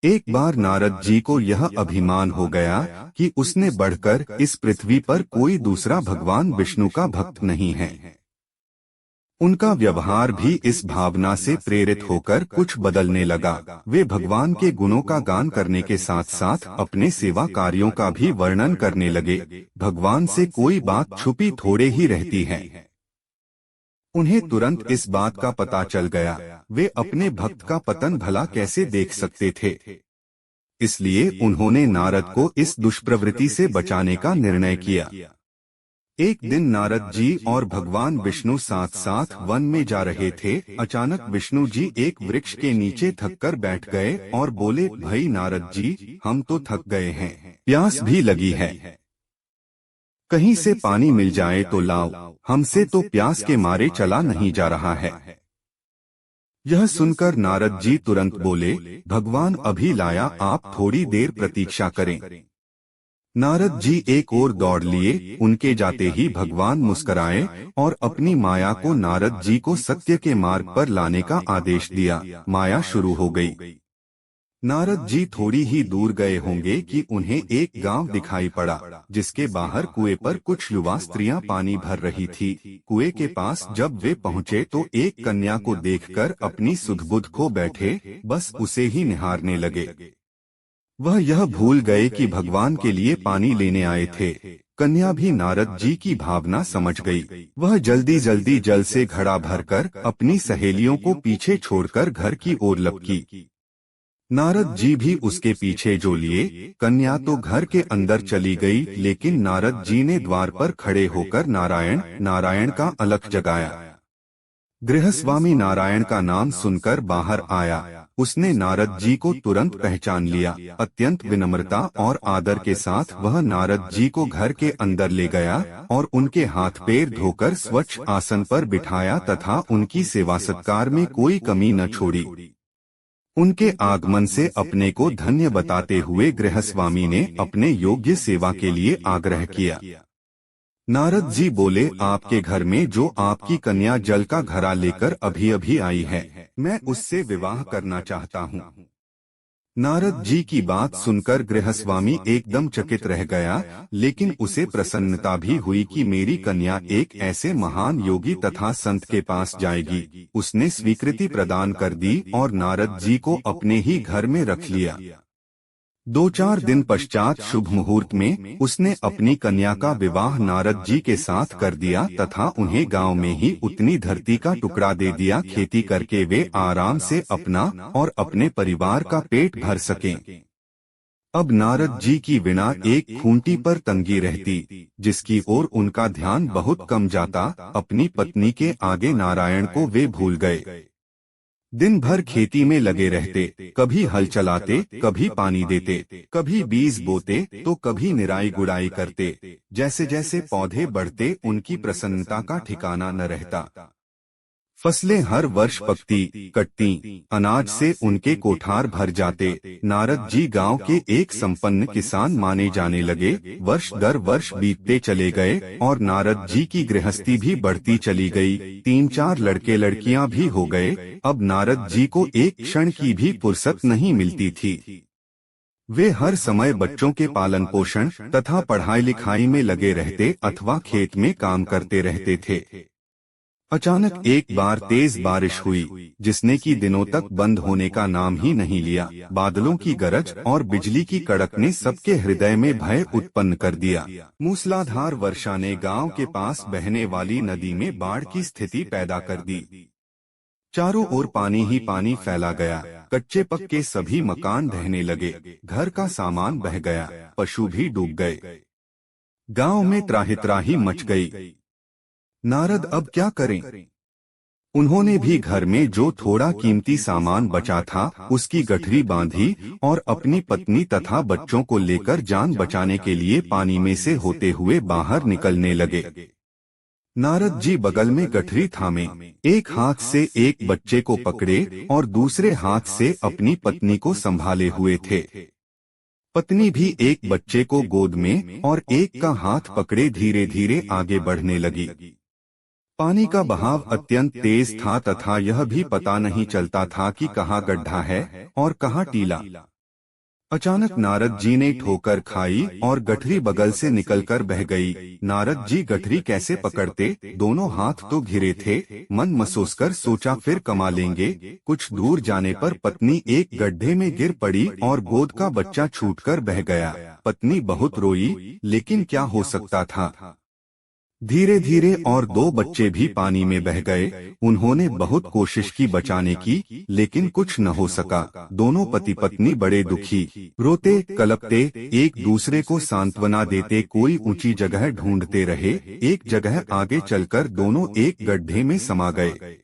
एक बार नारद जी को यह अभिमान हो गया कि उसने बढ़कर इस पृथ्वी पर कोई दूसरा भगवान विष्णु का भक्त नहीं है। उनका व्यवहार भी इस भावना से प्रेरित होकर कुछ बदलने लगा। वे भगवान के गुणों का गान करने के साथ साथ अपने सेवा कार्यों का भी वर्णन करने लगे। भगवान से कोई बात छुपी थोड़े ही रहती है। उन्हें तुरंत इस बात का पता चल गया। वे अपने भक्त का पतन भला कैसे देख सकते थे। इसलिए उन्होंने नारद को इस दुष्प्रवृत्ति से बचाने का निर्णय किया। एक दिन नारद जी और भगवान विष्णु साथ साथ वन में जा रहे थे। अचानक विष्णु जी एक वृक्ष के नीचे थककर बैठ गए और बोले, भाई नारद जी, हम तो थक गए हैं, प्यास भी लगी है, कहीं से पानी मिल जाए तो लाओ, हमसे तो प्यास के मारे चला नहीं जा रहा है। यह सुनकर नारद जी तुरंत बोले, भगवान अभी लाया, आप थोड़ी देर प्रतीक्षा करें। नारद जी एक ओर दौड़ लिए। उनके जाते ही भगवान मुस्कुराए और अपनी माया को नारद जी को सत्य के मार्ग पर लाने का आदेश दिया। माया शुरू हो गई। नारद जी थोड़ी ही दूर गए होंगे कि उन्हें एक गांव दिखाई पड़ा, जिसके बाहर कुएं पर कुछ युवा स्त्रियां पानी भर रही थी। कुएं के पास जब वे पहुंचे तो एक कन्या को देखकर अपनी सुध-बुध खो बैठे, बस उसे ही निहारने लगे। वह यह भूल गए कि भगवान के लिए पानी लेने आए थे। कन्या भी नारद जी की भावना समझ गई। वह जल्दी जल्दी जल से घड़ा भरकर अपनी सहेलियों को पीछे छोड़कर घर की ओर लपकी। नारद जी भी उसके पीछे जो लिए। कन्या तो घर के अंदर चली गई, लेकिन नारद जी ने द्वार पर खड़े होकर नारायण नारायण का अलख जगाया। गृहस्वामी नारायण का नाम सुनकर बाहर आया। उसने नारद जी को तुरंत पहचान लिया। अत्यंत विनम्रता और आदर के साथ वह नारद जी को घर के अंदर ले गया और उनके हाथ पैर धोकर स्वच्छ आसन पर बिठाया तथा उनकी सेवा सत्कार में कोई कमी न छोड़ी। उनके आगमन से अपने को धन्य बताते हुए गृहस्वामी ने अपने योग्य सेवा के लिए आग्रह किया। नारद जी बोले, आपके घर में जो आपकी कन्या जल का घड़ा लेकर अभी अभी आई है, मैं उससे विवाह करना चाहता हूँ। नारद जी की बात सुनकर गृहस्वामी एकदम चकित रह गया, लेकिन उसे प्रसन्नता भी हुई कि मेरी कन्या एक ऐसे महान योगी तथा संत के पास जाएगी। उसने स्वीकृति प्रदान कर दी और नारद जी को अपने ही घर में रख लिया। 2-4 दिन पश्चात शुभ मुहूर्त में उसने अपनी कन्या का विवाह नारद जी के साथ कर दिया तथा उन्हें गांव में ही उतनी धरती का टुकड़ा दे दिया, खेती करके वे आराम से अपना और अपने परिवार का पेट भर सकें। अब नारद जी की वीणा एक खूंटी पर तंगी रहती, जिसकी ओर उनका ध्यान बहुत कम जाता। अपनी पत्नी के आगे नारायण को वे भूल गए। दिन भर खेती में लगे रहते, कभी हल चलाते, कभी पानी देते, कभी बीज बोते तो कभी निराई गुड़ाई करते। जैसे जैसे पौधे बढ़ते उनकी प्रसन्नता का ठिकाना न रहता। फसलें हर वर्ष पकती कटती, अनाज से उनके कोठार भर जाते। नारद जी गांव के एक संपन्न किसान माने जाने लगे। वर्ष दर वर्ष बीतते चले गए और नारद जी की गृहस्थी भी बढ़ती चली गई। 3-4 लड़के लड़कियां भी हो गए। अब नारद जी को एक क्षण की भी फुर्सत नहीं मिलती थी। वे हर समय बच्चों के पालन पोषण तथा पढ़ाई लिखाई में लगे रहते अथवा खेत में काम करते रहते थे। अचानक एक बार तेज बारिश हुई, जिसने की दिनों तक बंद होने का नाम ही नहीं लिया। बादलों की गरज और बिजली की कड़क ने सबके हृदय में भय उत्पन्न कर दिया। मूसलाधार वर्षा ने गांव के पास बहने वाली नदी में बाढ़ की स्थिति पैदा कर दी। चारों ओर पानी ही पानी फैला गया। कच्चे पक्के सभी मकान ढहने लगे, घर का सामान बह गया, पशु भी डूब गए। गांव में त्राहि मच गई। नारद अब क्या करें? उन्होंने भी घर में जो थोड़ा कीमती सामान बचा था उसकी गठरी बांधी और अपनी पत्नी तथा बच्चों को लेकर जान बचाने के लिए पानी में से होते हुए बाहर निकलने लगे। नारद जी बगल में गठरी थामे, एक हाथ से एक बच्चे को पकड़े और दूसरे हाथ से अपनी पत्नी को संभाले हुए थे। पत्नी भी एक बच्चे को गोद में और एक का हाथ पकड़े धीरे धीरे आगे बढ़ने लगी। पानी का बहाव अत्यंत तेज था तथा यह भी पता नहीं चलता था कि कहाँ गड्ढा है और कहाँ टीला। अचानक नारद जी ने ठोकर खाई और गठरी बगल से निकलकर बह गई। नारद जी गठरी कैसे पकड़ते, दोनों हाथ तो घिरे थे। मन मसोसकर सोचा फिर कमा लेंगे। कुछ दूर जाने पर पत्नी एक गड्ढे में गिर पड़ी और गोद का बच्चा छूटकर बह गया। पत्नी बहुत रोई, लेकिन क्या हो सकता था। धीरे धीरे और दो बच्चे भी पानी में बह गए। उन्होंने बहुत कोशिश की बचाने की, लेकिन कुछ न हो सका। दोनों पति पत्नी बड़े दुखी, रोते कलपते, एक दूसरे को सांत्वना देते कोई ऊंची जगह ढूंढते रहे। एक जगह आगे चलकर दोनों एक गड्ढे में समा गए।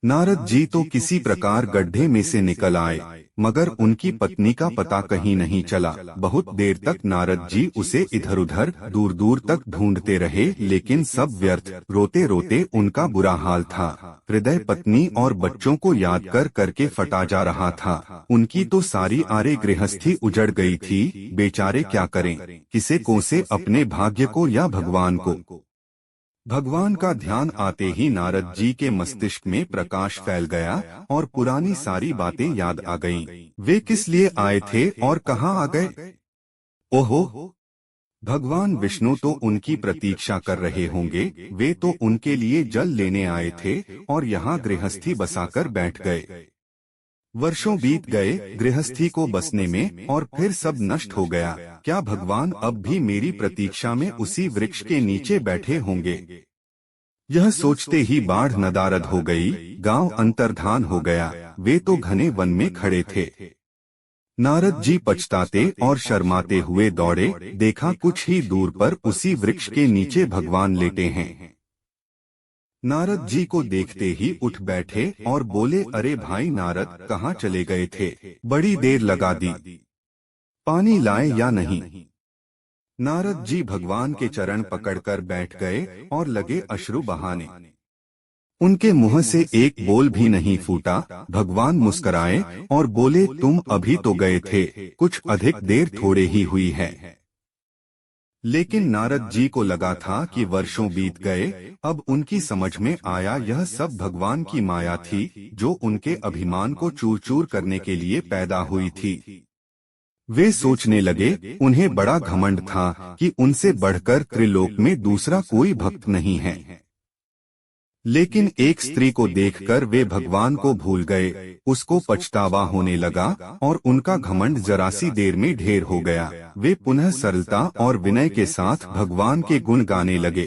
नारद जी तो किसी प्रकार गड्ढे में से निकल आए, मगर उनकी पत्नी का पता कहीं नहीं चला। बहुत देर तक नारद जी उसे इधर उधर दूर दूर तक ढूंढते रहे, लेकिन सब व्यर्थ। रोते रोते उनका बुरा हाल था। हृदय पत्नी और बच्चों को याद कर करके फटा जा रहा था। उनकी तो सारी आरे गृहस्थी उजड़ गई थी। बेचारे क्या करें, किसे कोसे अपने भाग्य को या भगवान को। भगवान का ध्यान आते ही नारद जी के मस्तिष्क में प्रकाश फैल गया और पुरानी सारी बातें याद आ गईं। वे किस लिए आए थे और कहाँ आ गए। ओहो, भगवान विष्णु तो उनकी प्रतीक्षा कर रहे होंगे। वे तो उनके लिए जल लेने आए थे और यहाँ गृहस्थी बसाकर बैठ गए। वर्षों बीत गए गृहस्थी को बसने में और फिर सब नष्ट हो गया। क्या भगवान अब भी मेरी प्रतीक्षा में उसी वृक्ष के नीचे बैठे होंगे। यह सोचते ही बाढ़ नदारद हो गई। गांव अंतर्धान हो गया। वे तो घने वन में खड़े थे। नारद जी पछताते और शर्माते हुए दौड़े। देखा कुछ ही दूर पर उसी वृक्ष के नीचे भगवान लेटे हैं। नारद जी को देखते ही उठ बैठे और बोले, अरे भाई नारद, कहाँ चले गए थे, बड़ी देर लगा दी, पानी लाए या नहीं। नारद जी भगवान के चरण पकड़कर बैठ गए और लगे अश्रु बहाने। उनके मुंह से एक बोल भी नहीं फूटा। भगवान मुस्कराए और बोले, तुम अभी तो गए थे, कुछ अधिक देर थोड़े ही हुई है। लेकिन नारद जी को लगा था कि वर्षों बीत गए। अब उनकी समझ में आया यह सब भगवान की माया थी, जो उनके अभिमान को चूर चूर करने के लिए पैदा हुई थी। वे सोचने लगे, उन्हें बड़ा घमंड था कि उनसे बढ़कर त्रिलोक में दूसरा कोई भक्त नहीं है। लेकिन एक स्त्री को देखकर वे भगवान को भूल गए। उसको पछतावा होने लगा और उनका घमंड जरा सी देर में ढेर हो गया। वे पुनः सरलता और विनय के साथ भगवान के गुण गाने लगे।